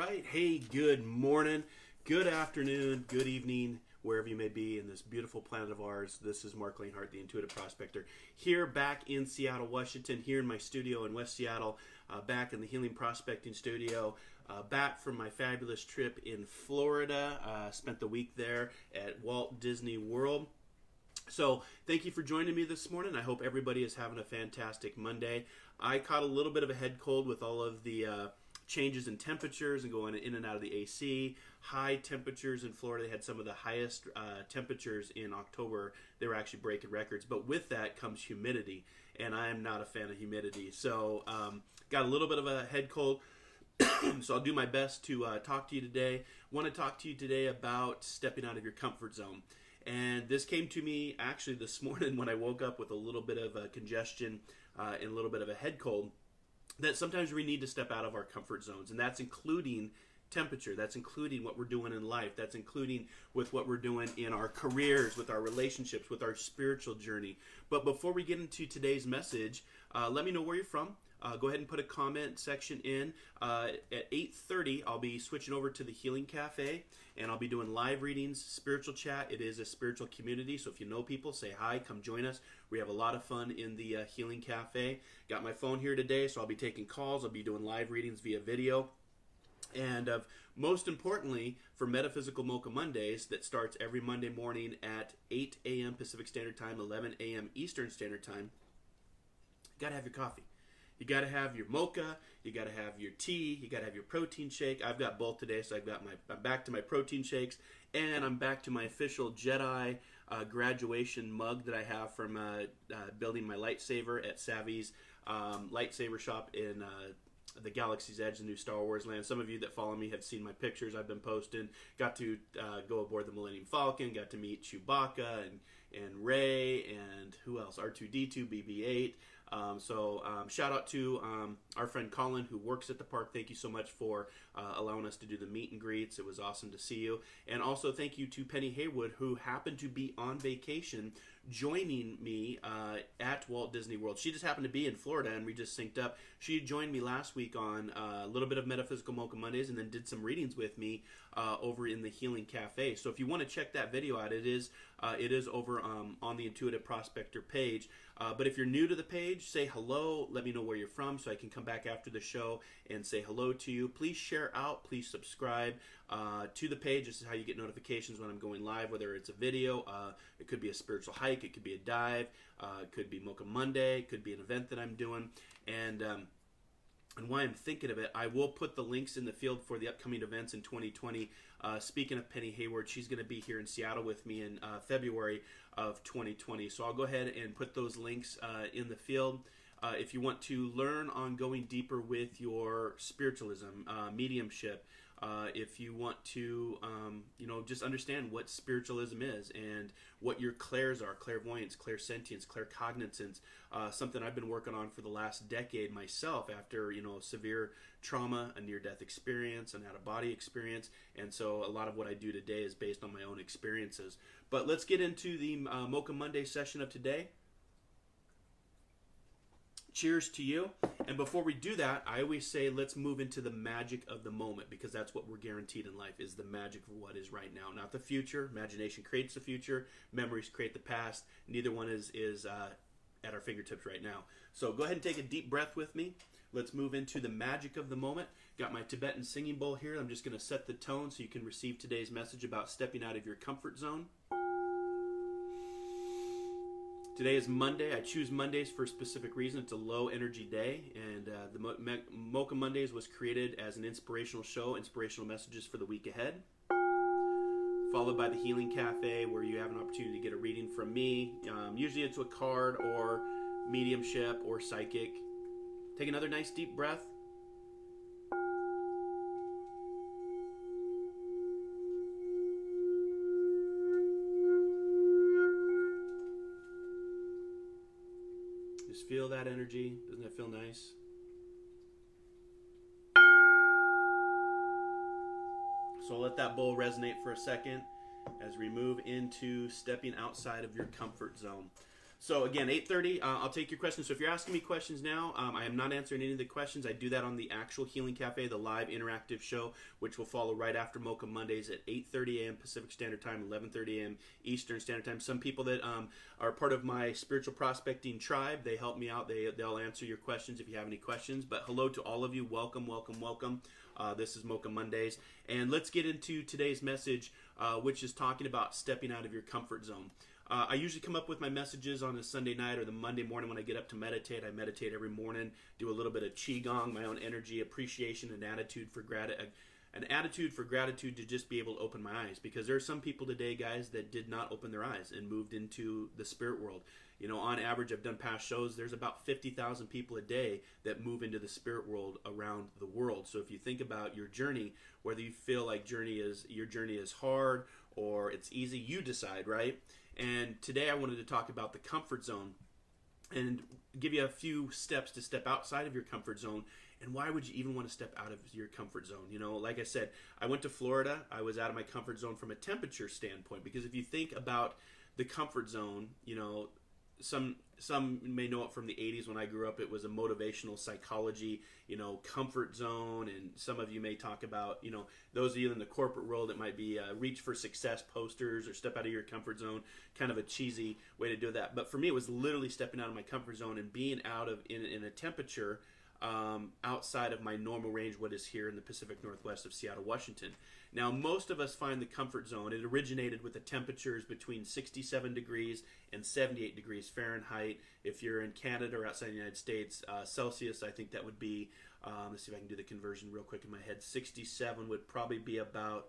right. Hey, good morning, good afternoon, good evening, wherever you may be in this beautiful planet of ours. This is Marc, Lainhart, the Intuitive Prospector, here back in Seattle, Washington, here in my studio in West Seattle, back in the Healing Prospecting Studio, back from my fabulous trip in Florida. Spent the week there at Walt Disney World. So thank you for joining me this morning. I hope everybody is having a fantastic Monday. I caught a little bit of a head cold with all of the changes in temperatures and going in and out of the AC. High temperatures in Florida. They had some of the highest temperatures in October. They were actually breaking records. But with that comes humidity, and I am not a fan of humidity. So got a little bit of a head cold. So I'll do my best to talk to you today. Want to talk to you today about stepping out of your comfort zone. And this came to me actually this morning when I woke up with a little bit of congestion and a little bit of a head cold, that sometimes we need to step out of our comfort zones. And that's including temperature. That's including what we're doing in life. That's including with what we're doing in our careers, with our relationships, with our spiritual journey. But before we get into today's message, let me know where you're from. Go ahead and put a comment section in. At 8:30, I'll be switching over to the Healing Cafe, and I'll be doing live readings, spiritual chat. It is a spiritual community, so if you know people, say hi, come join us. We have a lot of fun in the Healing Cafe. Got my phone here today, so I'll be taking calls. I'll be doing live readings via video. And most importantly, for Metaphysical Mocha Mondays, that starts every Monday morning at 8 a.m. Pacific Standard Time, 11 a.m. Eastern Standard Time, you got to have your coffee. You got to have your mocha, you got to have your tea, you got to have your protein shake. I've got both today, so I'm back to my protein shakes, and I'm back to my official Jedi graduation mug that I have from building my lightsaber at Savvy's lightsaber shop in the Galaxy's Edge, the new Star Wars land. Some of you that follow me have seen my pictures I've been posting. Got to go aboard the Millennium Falcon, got to meet Chewbacca and Rey, and who else? R2-D2, BB-8. So shout out to our friend Colin, who works at the park. Thank you so much for allowing us to do the meet and greets. It was awesome to see you. And also thank you to Penny Haywood, who happened to be on vacation joining me at Walt Disney World. She just happened to be in Florida, and we just synced up. She joined me last week on a little bit of Metaphysical Mocha Mondays, and then did some readings with me over in the Healing Cafe. So if you want to check that video out, it is over on the Intuitive Prospector page. But if you're new to the page, say hello. Let me know where you're from so I can come back after the show and say hello to you. Please share out. Please subscribe to the page. This is how you get notifications when I'm going live, whether it's a video. It could be a spiritual hike. It could be a dive. It could be Mocha Monday. It could be an event that I'm doing. And why I'm thinking of it, I will put the links in the field for the upcoming events in 2020. Speaking of Penny Hayward, she's going to be here in Seattle with me in February of 2020. So I'll go ahead and put those links in the field. If you want to learn on going deeper with your spiritualism, mediumship, if you want to, just understand what spiritualism is and what your clairs are, clairvoyance, clairsentience, claircognizance, something I've been working on for the last decade myself after, severe trauma, a near-death experience, an out-of-body experience, and so a lot of what I do today is based on my own experiences. But let's get into the Mocha Monday session of today. Cheers to you. And before we do that, I always say let's move into the magic of the moment, because that's what we're guaranteed in life, is the magic of what is right now, not the future. Imagination creates the future. Memories create the past. Neither one is at our fingertips right now. So go ahead and take a deep breath with me. Let's move into the magic of the moment. Got my Tibetan singing bowl here. I'm just going to set the tone so you can receive today's message about stepping out of your comfort zone. Today is Monday. I choose Mondays for a specific reason. It's a low energy day, and the Mocha Mondays was created as an inspirational show, inspirational messages for the week ahead, followed by the Healing Cafe, where you have an opportunity to get a reading from me. Usually it's a card or mediumship or psychic. Take another nice deep breath. Just feel that energy. Doesn't that feel nice? So let that bowl resonate for a second as we move into stepping outside of your comfort zone. So again, 8:30. I'll take your questions. So if you're asking me questions now, I am not answering any of the questions. I do that on the actual Healing Cafe, the live interactive show, which will follow right after Mocha Mondays at 8:30 a.m. Pacific Standard Time, 11:30 a.m. Eastern Standard Time. Some people that are part of my spiritual prospecting tribe, they help me out. They'll answer your questions if you have any questions. But hello to all of you. Welcome, welcome, welcome. This is Mocha Mondays, and let's get into today's message, which is talking about stepping out of your comfort zone. I usually come up with my messages on a Sunday night or the Monday morning when I get up to meditate. I meditate every morning, do a little bit of qigong, my own energy, appreciation, and attitude for gratitude to just be able to open my eyes. Because there are some people today, guys, that did not open their eyes and moved into the spirit world. You know, on average, I've done past shows, there's about 50,000 people a day that move into the spirit world around the world. So if you think about your journey, whether you feel like your journey is hard or it's easy, you decide, right? And today I wanted to talk about the comfort zone and give you a few steps to step outside of your comfort zone. And why would you even want to step out of your comfort zone? You know, like I said, I went to Florida. I was out of my comfort zone from a temperature standpoint, because if you think about the comfort zone, you know, some may know it from the 80s when I grew up. It was a motivational psychology, you know, comfort zone. And some of you may talk about, you know, those of you in the corporate world, it might be reach for success posters or step out of your comfort zone, kind of a cheesy way to do that. But for me, it was literally stepping out of my comfort zone and being in a temperature outside of my normal range, what is here in the Pacific Northwest of Seattle, Washington. Now, most of us find the comfort zone. It originated with the temperatures between 67 degrees and 78 degrees Fahrenheit. If you're in Canada or outside the United States, Celsius, I think that would be, let's see if I can do the conversion real quick in my head. 67 would probably be about,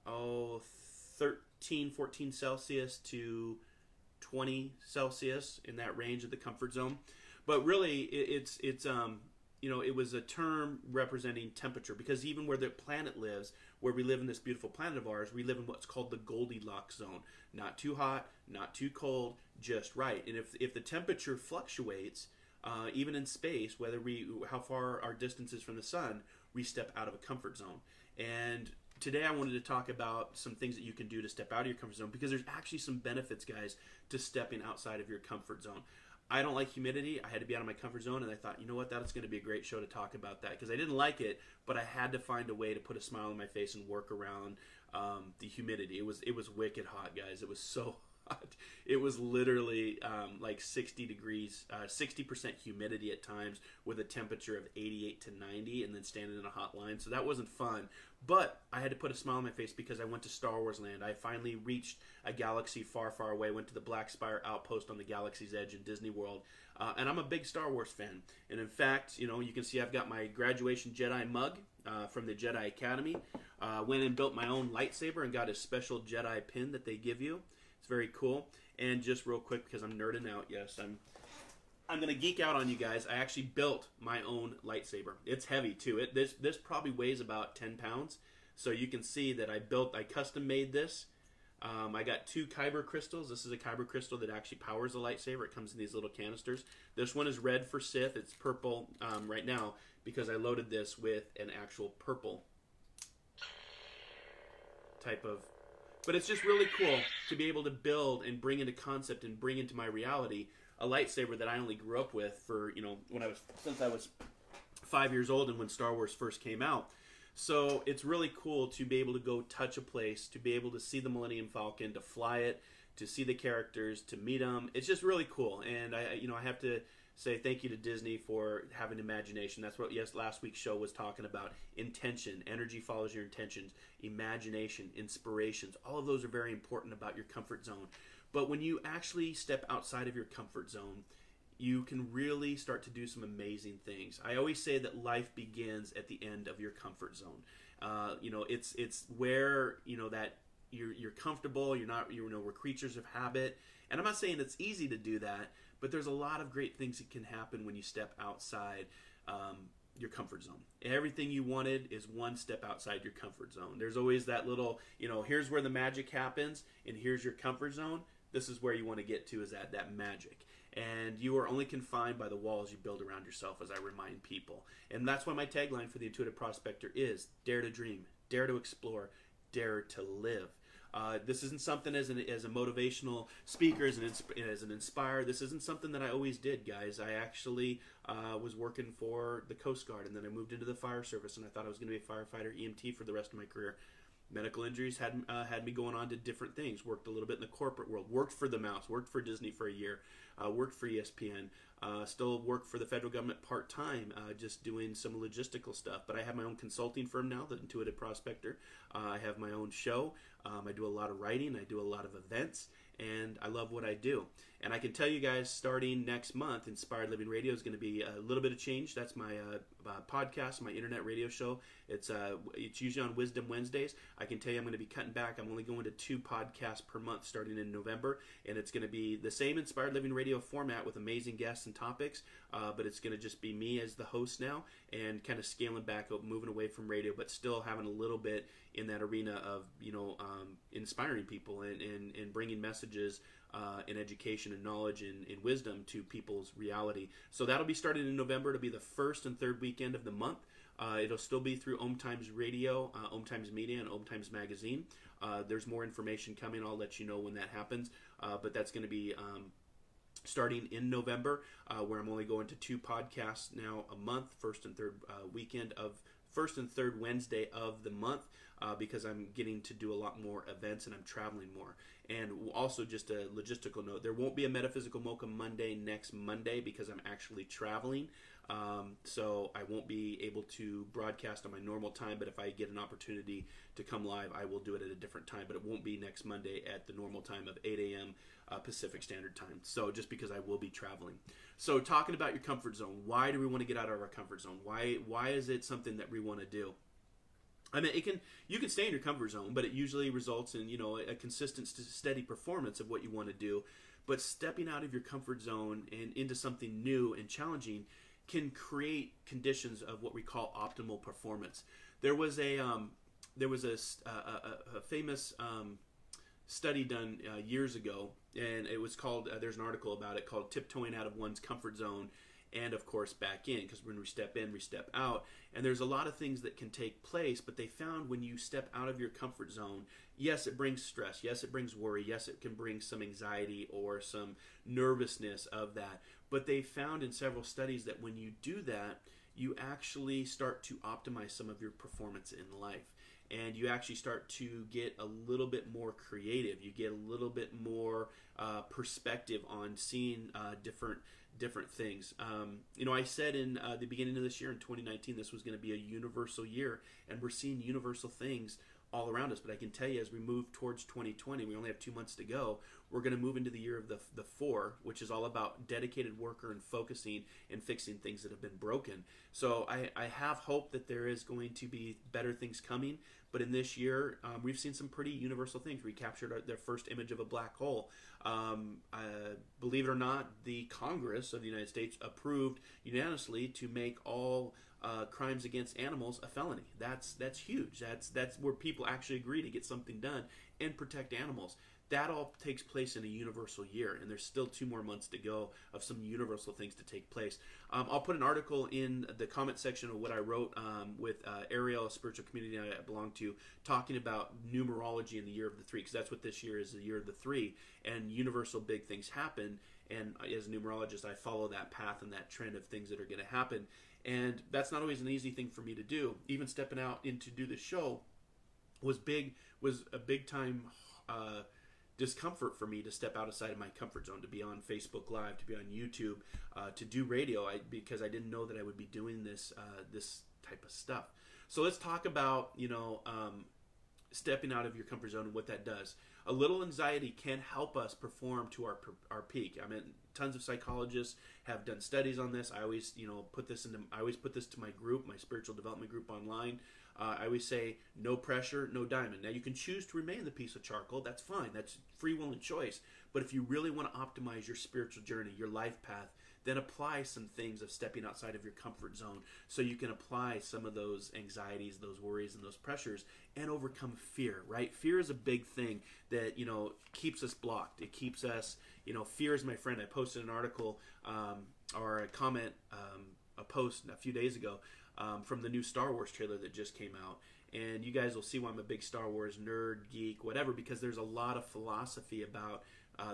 13, 14 Celsius to 20 Celsius, in that range of the comfort zone. But really, it's you know, it was a term representing temperature, because even where the planet lives, where we live in this beautiful planet of ours, we live in what's called the Goldilocks zone. Not too hot, not too cold, just right. And if the temperature fluctuates, even in space, how far our distance is from the sun, we step out of a comfort zone. And today I wanted to talk about some things that you can do to step out of your comfort zone, because there's actually some benefits, guys, to stepping outside of your comfort zone. I don't like humidity. I had to be out of my comfort zone, and I thought, you know what, that's going to be a great show to talk about that, because I didn't like it, but I had to find a way to put a smile on my face and work around the humidity. It was wicked hot, guys. It was so hot. It was literally like 60 degrees, 60% humidity at times, with a temperature of 88 to 90, and then standing in a hot line. So that wasn't fun. But I had to put a smile on my face because I went to Star Wars Land. I finally reached a galaxy far, far away. Went to the Black Spire Outpost on the Galaxy's Edge in Disney World. And I'm a big Star Wars fan. And in fact, you know, you can see I've got my graduation Jedi mug from the Jedi Academy. Went and built my own lightsaber and got a special Jedi pin that they give you. It's very cool. And just real quick, because I'm nerding out, yes, I'm going to geek out on you guys. I actually built my own lightsaber. It's heavy, too. This probably weighs about 10 pounds. So you can see that I custom made this. I got 2 kyber crystals. This is a kyber crystal that actually powers the lightsaber. It comes in these little canisters. This one is red for Sith. It's purple right now because I loaded this with an actual purple type of... But it's just really cool to be able to build and bring into concept and bring into my reality a lightsaber that I only grew up with for, you know, since I was 5 years old and when Star Wars first came out. So it's really cool to be able to go touch a place, to be able to see the Millennium Falcon, to fly it, to see the characters, to meet them. It's just really cool. And I have to say thank you to Disney for having imagination. That's what last week's show was talking about. Intention. Energy follows your intentions. Imagination. Inspirations. All of those are very important about your comfort zone. But when you actually step outside of your comfort zone, you can really start to do some amazing things. I always say that life begins at the end of your comfort zone. It's where, that you're comfortable. We're creatures of habit. And I'm not saying it's easy to do that, but there's a lot of great things that can happen when you step outside your comfort zone. Everything you wanted is one step outside your comfort zone. There's always that little, here's where the magic happens, and here's your comfort zone. This is where you want to get to, is that magic. And you are only confined by the walls you build around yourself, as I remind people. And that's why my tagline for the Intuitive Prospector is, dare to dream, dare to explore, dare to live. This isn't something as a motivational speaker, as an inspire. This isn't something that I always did, guys. I actually was working for the Coast Guard, and then I moved into the fire service, and I thought I was going to be a firefighter, EMT for the rest of my career. Medical injuries had me going on to different things. Worked a little bit in the corporate world. Worked for the Mouse. Worked for Disney for a year. Worked for ESPN. Still work for the federal government part-time, just doing some logistical stuff. But I have my own consulting firm now, the Intuitive Prospector. I have my own show. I do a lot of writing. I do a lot of events. And I love what I do. And I can tell you guys, starting next month, Inspired Living Radio is going to be a little bit of change. That's my podcast, my internet radio show. It's usually on Wisdom Wednesdays. I can tell you I'm going to be cutting back. I'm only going to 2 podcasts per month starting in November. And it's going to be the same Inspired Living Radio format with amazing guests and topics. But it's going to just be me as the host now and kind of scaling back, moving away from radio, but still having a little bit in that arena of, inspiring people and bringing messages and education and knowledge and wisdom to people's reality. So that'll be starting in November. It'll be the first and third weekend of the month. It'll still be through Om Times Radio, Om Times Media, and Om Times Magazine. There's more information coming. I'll let you know when that happens. But that's going to be starting in November, where I'm only going to 2 podcasts now a month, first and third Wednesday of the month, because I'm getting to do a lot more events and I'm traveling more. And also, just a logistical note, there won't be a Metaphysical Mocha Monday next Monday because I'm actually traveling. So I won't be able to broadcast on my normal time, but if I get an opportunity to come live, I will do it at a different time. But it won't be next Monday at the normal time of 8 a.m. Pacific Standard Time. So just because I will be traveling. So talking about your comfort zone, why do we want to get out of our comfort zone? Why is it something that we want to do? I mean, you can stay in your comfort zone, but it usually results in, a consistent, steady performance of what you want to do. But stepping out of your comfort zone and into something new and challenging can create conditions of what we call optimal performance. There was a famous study done years ago, and it was called. There's an article about it called "Tiptoeing Out of One's Comfort Zone." And of course back in, because when we step in, we step out. And there's a lot of things that can take place, but they found when you step out of your comfort zone, yes, it brings stress, yes, it brings worry, yes, it can bring some anxiety or some nervousness of that. But they found in several studies that when you do that, you actually start to optimize some of your performance in life. And you actually start to get a little bit more creative. You get a little bit more perspective on seeing different things. I said in the beginning of this year in 2019, this was going to be a universal year, and we're seeing universal things all around us. But I can tell you, as we move towards 2020, we only have 2 months to go. We're going to move into the year of the 4, which is all about dedicated worker and focusing and fixing things that have been broken. So I have hope that there is going to be better things coming. But in this year, we've seen some pretty universal things. We captured their first image of a black hole. Believe it or not, the Congress of the United States approved unanimously to make all crimes against animals a felony. That's huge. That's where people actually agree to get something done and protect animals. That all takes place in a universal year, and there's still 2 more months to go of some universal things to take place. I'll put an article in the comment section of what I wrote with Ariel, a spiritual community I belong to, talking about numerology in the year of the 3, because that's what this year is, the year of the 3, and universal big things happen. And as a numerologist, I follow that path and that trend of things that are going to happen. And that's not always an easy thing for me to do. Even stepping out in to do the show was a big time discomfort for me to step outside of my comfort zone, to be on Facebook Live, to be on YouTube, to do radio, because I didn't know that I would be doing this type of stuff. So let's talk about stepping out of your comfort zone and what that does. A little anxiety can help us perform to our peak. I mean, tons of psychologists have done studies on this. I always put this to my group, my spiritual development group online. I always say, no pressure, no diamond. Now, you can choose to remain the piece of charcoal. That's fine. That's free will and choice. But if you really want to optimize your spiritual journey, your life path, then apply some things of stepping outside of your comfort zone so you can apply some of those anxieties, those worries, and those pressures and overcome fear, right? Fear is a big thing that, keeps us blocked. It keeps us, fear is my friend. I posted an article or a comment, a post a few days ago from the new Star Wars trailer that just came out. And you guys will see why I'm a big Star Wars nerd, geek, whatever, because there's a lot of philosophy about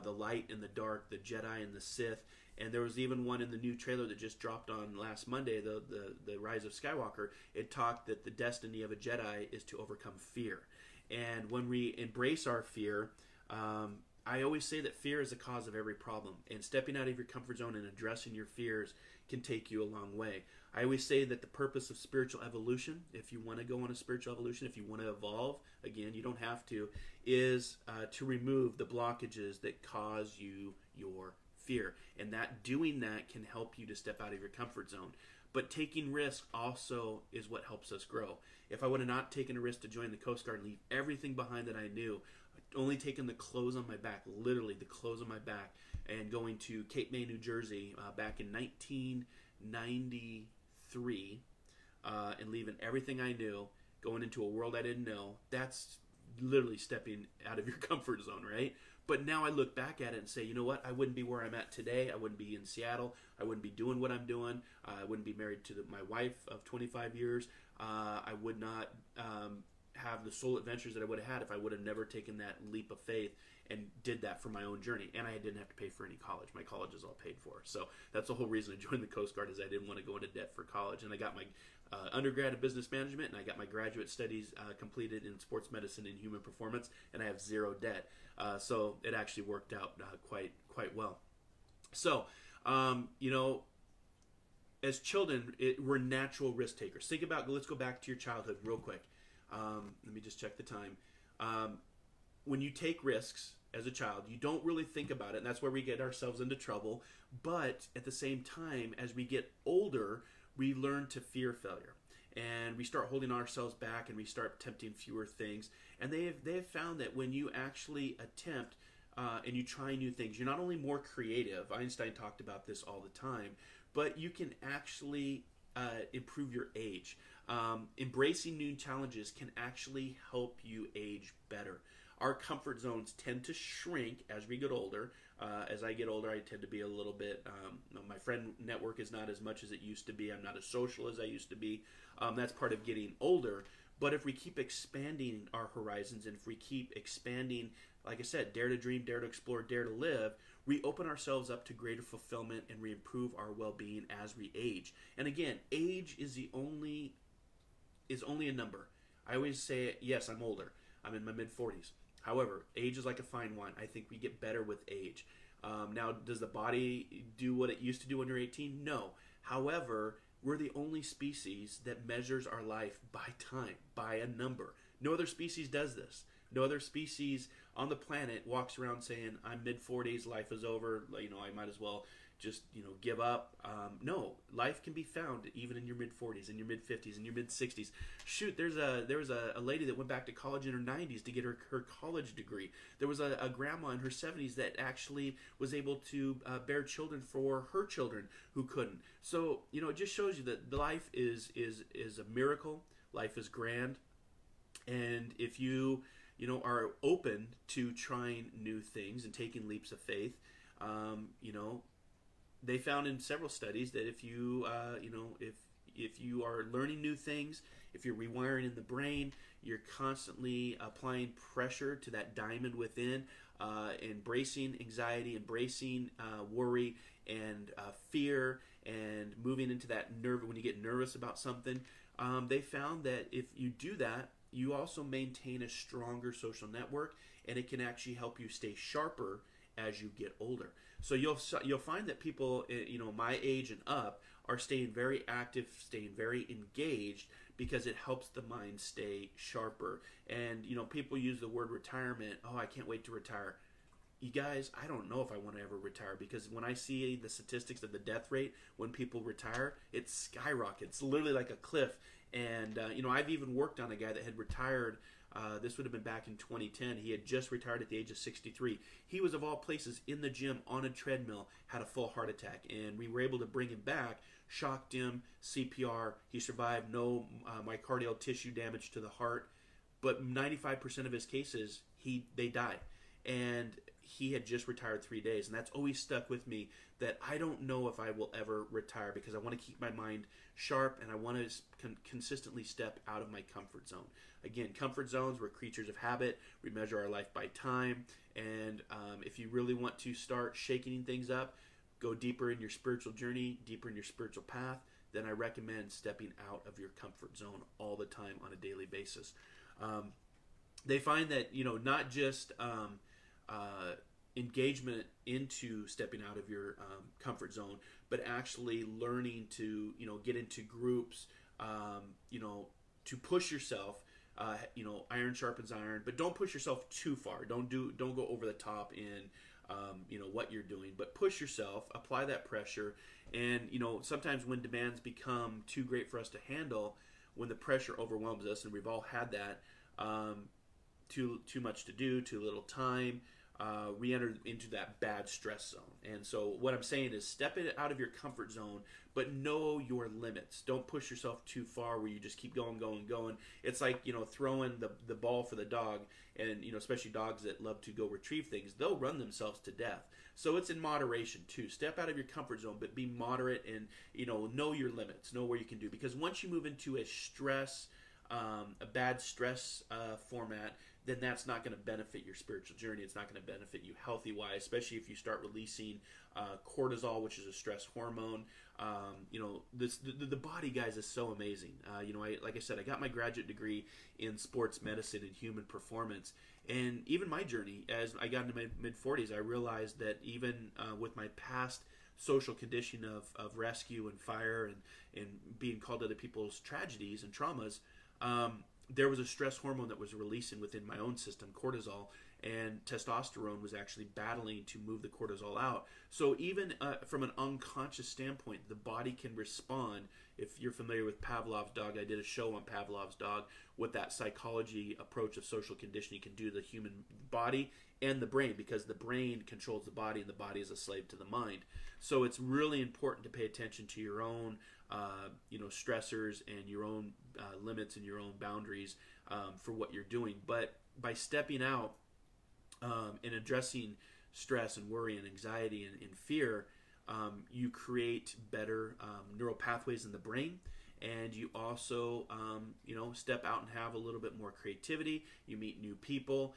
the light and the dark, the Jedi and the Sith. And there was even one in the new trailer that just dropped on last Monday, the Rise of Skywalker. It talked that the destiny of a Jedi is to overcome fear. And when we embrace our fear, I always say that fear is the cause of every problem. And stepping out of your comfort zone and addressing your fears can take you a long way. I always say that the purpose of spiritual evolution, if you want to go on a spiritual evolution, if you want to evolve, again, you don't have to, is to remove the blockages that cause you your fear. And that doing that can help you to step out of your comfort zone. But taking risks also is what helps us grow. If I would have not taken a risk to join the Coast Guard and leave everything behind that I knew, only taking the clothes on my back, literally the clothes on my back, and going to Cape May, New Jersey back in 1993 and leaving everything I knew, going into a world I didn't know, that's literally stepping out of your comfort zone, right? But now I look back at it and say, you know what? I wouldn't be where I'm at today. I wouldn't be in Seattle. I wouldn't be doing what I'm doing. I wouldn't be married to my wife of 25 years. I would not have the soul adventures that I would have had if I would have never taken that leap of faith and did that for my own journey. And I didn't have to pay for any college. My college is all paid for. So that's the whole reason I joined the Coast Guard, is I didn't want to go into debt for college. And I got my undergrad in business management, and I got my graduate studies completed in sports medicine and human performance, and I have zero debt. So it actually worked out quite well. So, as children, we're natural risk takers. Think about, let's go back to your childhood real quick. Let me just check the time. When you take risks as a child, you don't really think about it, and that's where we get ourselves into trouble. But at the same time, as we get older, we learn to fear failure, and we start holding ourselves back, and we start attempting fewer things. And they have found that when you actually attempt and you try new things, you're not only more creative. Einstein talked about this all the time, but you can actually improve your age. Embracing new challenges can actually help you age better. Our comfort zones tend to shrink as we get older. As I get older, I tend to be a little bit, my friend network is not as much as it used to be. I'm not as social as I used to be. That's part of getting older. But if we keep expanding our horizons, and if we keep expanding, like I said, dare to dream, dare to explore, dare to live, we open ourselves up to greater fulfillment, and we improve our well-being as we age. And again, age is only a number. I always say, yes, I'm older. I'm in my mid-40s. However, age is like a fine wine. I think we get better with age. Now, does the body do what it used to do when you're 18? No. However, we're the only species that measures our life by time, by a number. No other species does this. No other species on the planet walks around saying, I'm mid-40s, life is over, I might as well just, give up. No, life can be found even in your mid-40s, in your mid-50s, in your mid-60s. Shoot, there was a lady that went back to college in her 90s to get her college degree. There was a grandma in her 70s that actually was able to bear children for her children who couldn't. So, it just shows you that life is a miracle. Life is grand. And if you are open to trying new things and taking leaps of faith, they found in several studies that if you are learning new things, if you're rewiring in the brain, you're constantly applying pressure to that diamond within, embracing anxiety, embracing worry and fear, and moving into that nerve when you get nervous about something. They found that if you do that, you also maintain a stronger social network, and it can actually help you stay sharper as you get older. So you'll find that people, my age and up, are staying very active, staying very engaged, because it helps the mind stay sharper. And people use the word retirement. Oh, I can't wait to retire. You guys, I don't know if I want to ever retire, because when I see the statistics of the death rate when people retire, it skyrockets. It's literally like a cliff. And I've even worked on a guy that had retired. This would have been back in 2010. He had just retired at the age of 63. He was, of all places, in the gym on a treadmill, had a full heart attack, and we were able to bring him back, shocked him, CPR. He survived, no myocardial tissue damage to the heart, but 95% of his cases, they died. And he had just retired 3 days, and that's always stuck with me, that I don't know if I will ever retire, because I want to keep my mind sharp, and I want to consistently step out of my comfort zone. Again, comfort zones, we're creatures of habit. We measure our life by time, and if you really want to start shaking things up, go deeper in your spiritual journey, deeper in your spiritual path, then I recommend stepping out of your comfort zone all the time on a daily basis. They find that, not just engagement into stepping out of your comfort zone, but actually learning to, get into groups, to push yourself. Iron sharpens iron, but don't push yourself too far. Don't go over the top in, what you're doing, but push yourself, apply that pressure. And, sometimes when demands become too great for us to handle, when the pressure overwhelms us, and we've all had that, too much to do, too little time, we enter into that bad stress zone. And so what I'm saying is, step it out of your comfort zone, but know your limits. Don't push yourself too far where you just keep going. It's like, throwing the ball for the dog, and, especially dogs that love to go retrieve things, they'll run themselves to death. So it's in moderation too. Step out of your comfort zone, but be moderate, and, know your limits, know where you can do. Because once you move into a bad stress format, then that's not going to benefit your spiritual journey. It's not going to benefit you healthy-wise, especially if you start releasing cortisol, which is a stress hormone. The body, guys, is so amazing. Like I said, I got my graduate degree in sports medicine and human performance. And even my journey, as I got into my mid-40s, I realized that even with my past social condition of rescue and fire and being called to other people's tragedies and traumas, there was a stress hormone that was releasing within my own system, cortisol, and testosterone was actually battling to move the cortisol out. So even from an unconscious standpoint, the body can respond. If you're familiar with Pavlov's dog, I did a show on Pavlov's dog, what that psychology approach of social conditioning can do to the human body and the brain, because the brain controls the body and the body is a slave to the mind. So it's really important to pay attention to your own stressors and your own limits and your own boundaries for what you're doing. But by stepping out and addressing stress and worry and anxiety and fear, you create better neural pathways in the brain. And you also, step out and have a little bit more creativity. You meet new people.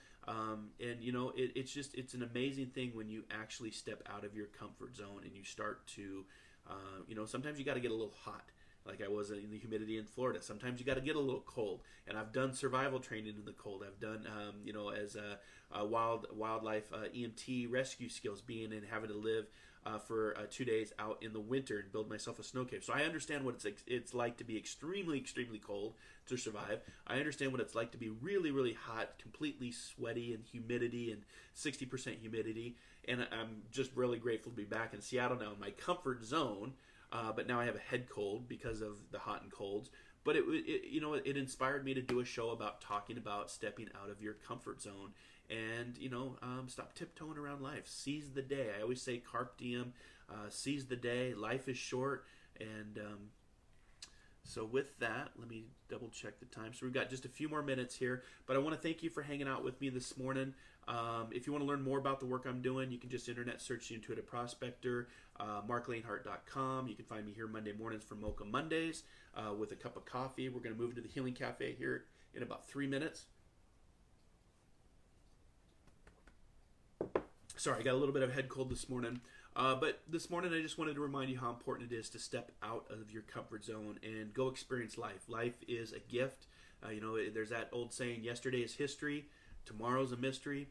It's an amazing thing when you actually step out of your comfort zone and you start to, sometimes you got to get a little hot. Like I was in the humidity in Florida. Sometimes you got to get a little cold. And I've done survival training in the cold. I've done, as a wildlife EMT rescue skills, being and having to live for 2 days out in the winter and build myself a snow cave. So I understand what it's like to be extremely, extremely cold to survive. I understand what it's like to be really, really hot, completely sweaty, and humidity and 60% humidity. And I'm just really grateful to be back in Seattle now in my comfort zone. But now I have a head cold because of the hot and colds. But it inspired me to do a show about talking about stepping out of your comfort zone and, stop tiptoeing around life. Seize the day. I always say carpe diem, seize the day. Life is short. And so with that, let me double check the time. So we've got just a few more minutes here. But I want to thank you for hanging out with me this morning. If you want to learn more about the work I'm doing, you can just internet search the Intuitive Prospector, marclainhart.com. You can find me here Monday mornings for Mocha Mondays with a cup of coffee. We're going to move into the Healing Cafe here in about 3 minutes. Sorry, I got a little bit of head cold this morning. But this morning I just wanted to remind you how important it is to step out of your comfort zone and go experience life. Life is a gift. There's that old saying, yesterday is history, tomorrow's a mystery,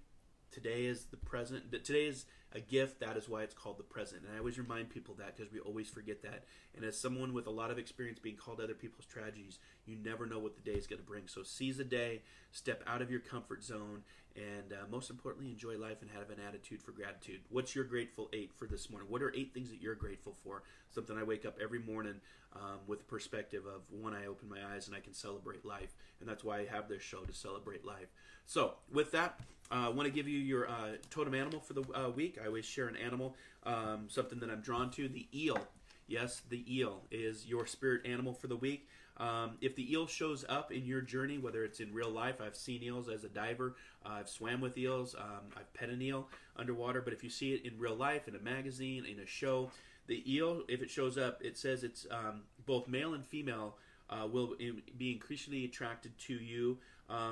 today is the present. Today is a gift, that is why it's called the present. And I always remind people that because we always forget that. And as someone with a lot of experience being called to other people's tragedies, you never know what the day is going to bring. So seize the day, step out of your comfort zone, and most importantly, enjoy life and have an attitude for gratitude. What's your grateful 8 for this morning? What are 8 things that you're grateful for? Something I wake up every morning with the perspective of, one, I open my eyes and I can celebrate life. And that's why I have this show, to celebrate life. So with that, I want to give you your totem animal for the week. I always share an animal, something that I'm drawn to. The eel. Yes, the eel is your spirit animal for the week. If the eel shows up in your journey, whether it's in real life, I've seen eels as a diver, I've swam with eels, I've pet an eel underwater, but if you see it in real life, in a magazine, in a show, the eel, if it shows up, it says it's both male and female will be increasingly attracted to you.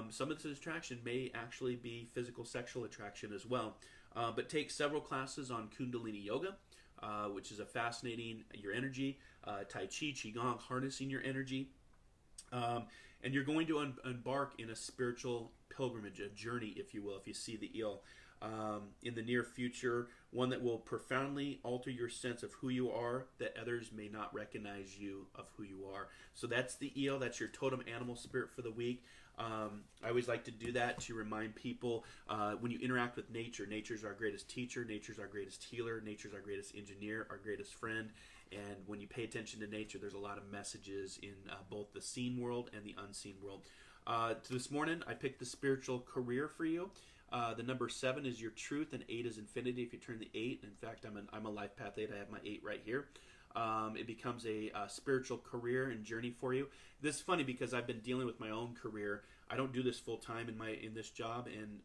Some of this attraction may actually be physical sexual attraction as well. But take several classes on Kundalini Yoga, which is a fascinating, your energy, Tai Chi, Qigong, harnessing your energy. And you're going to embark in a spiritual pilgrimage, a journey, if you will, if you see the eel. In the near future, one that will profoundly alter your sense of who you are, that others may not recognize you of who you are. So that's the eel. That's your totem animal spirit for the week. I always like to do that to remind people when you interact with nature, nature's our greatest teacher, nature's our greatest healer, nature's our greatest engineer, our greatest friend. And when you pay attention to nature, there's a lot of messages in both the seen world and the unseen world. This morning, I picked the spiritual career for you. The number 7 is your truth, and 8 is infinity. If you turn the 8, in fact, I'm a life path 8. I have my 8 right here. It becomes a spiritual career and journey for you. This is funny because I've been dealing with my own career. I don't do this full time in this job, and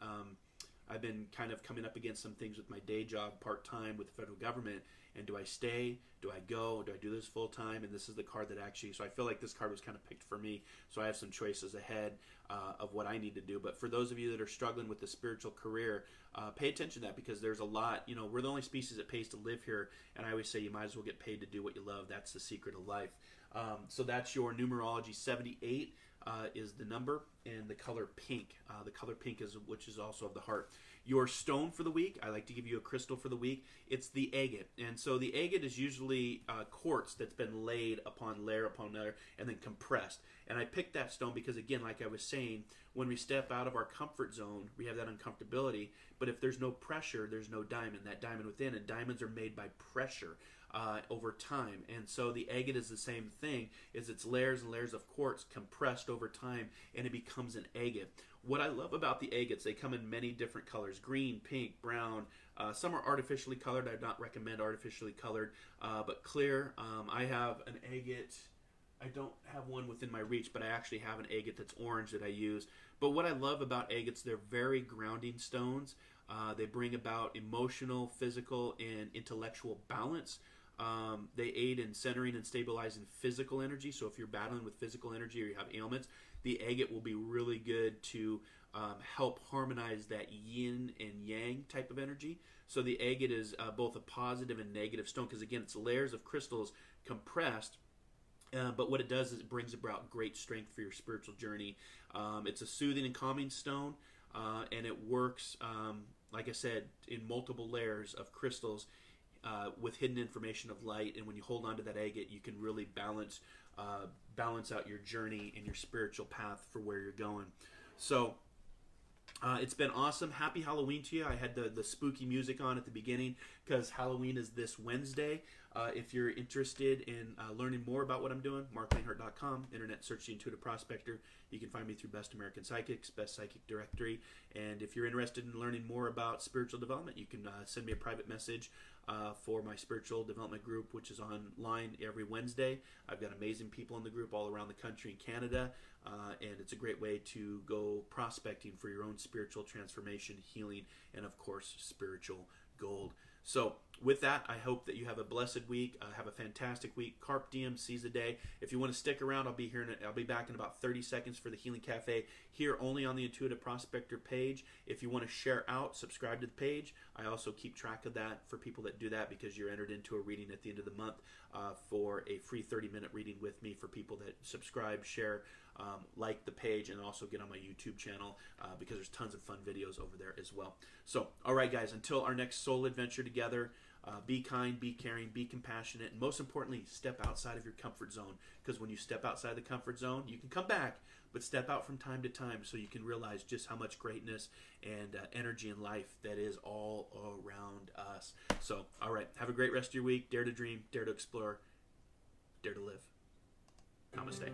I've been kind of coming up against some things with my day job part time with the federal government. And do I stay? Do I go? Do I do this full time? And this is the card that actually, so I feel like this card was kind of picked for me. So I have some choices ahead of what I need to do. But for those of you that are struggling with the spiritual career, pay attention to that, because there's a lot. You know, we're the only species that pays to live here. And I always say you might as well get paid to do what you love. That's the secret of life. So that's your numerology. 78 is the number, and the color pink. The color pink is, which is also of the heart. Your stone for the week, I like to give you a crystal for the week. It's the agate. And so the agate is usually quartz that's been laid upon layer upon layer and then compressed. And I picked that stone because, again, like I was saying, when we step out of our comfort zone, we have that uncomfortability. But if there's no pressure, there's no diamond. That diamond within, and diamonds are made by pressure over time. And so the agate is the same thing, is it's layers and layers of quartz compressed over time, and it becomes an agate. What I love about the agates, they come in many different colors: green, pink, brown. Some are artificially colored. I would not recommend artificially colored, but clear. I have an agate. I don't have one within my reach, but I actually have an agate that's orange that I use. But what I love about agates, they're very grounding stones. They bring about emotional, physical, and intellectual balance. They aid in centering and stabilizing physical energy. So if you're battling with physical energy or you have ailments, the agate will be really good to help harmonize that yin and yang type of energy. So the agate is both a positive and negative stone, because, again, it's layers of crystals compressed. But what it does is it brings about great strength for your spiritual journey. It's a soothing and calming stone, and it works, like I said, in multiple layers of crystals with hidden information of light. And when you hold on to that agate, you can really balance out your journey and your spiritual path for where you're going. So it's been awesome. Happy Halloween to you. I had the spooky music on at the beginning because Halloween is this Wednesday. If you're interested in learning more about what I'm doing, MarcLainhart.com, internet search the Intuitive Prospector. You can find me through Best American Psychics, Best Psychic Directory. And if you're interested in learning more about spiritual development, you can send me a private message for my spiritual development group, which is online every Wednesday. I've got amazing people in the group all around the country and Canada, and it's a great way to go prospecting for your own spiritual transformation, healing, and, of course, spiritual gold. So with that, I hope that you have a blessed week. Have a fantastic week. Carpe diem, seize the day. If you want to stick around, I'll be back in about 30 seconds for the Healing Cafe, here only on the Intuitive Prospector page. If you want to share out, subscribe to the page. I also keep track of that for people that do that, because you're entered into a reading at the end of the month for a free 30-minute reading with me for people that subscribe, share, like the page, and also get on my YouTube channel because there's tons of fun videos over there as well. So, all right, guys, until our next soul adventure together, be kind, be caring, be compassionate, and most importantly, step outside of your comfort zone, because when you step outside the comfort zone, you can come back, but step out from time to time so you can realize just how much greatness and energy in life that is all around us. So, all right, have a great rest of your week. Dare to dream, dare to explore, dare to live. Namaste.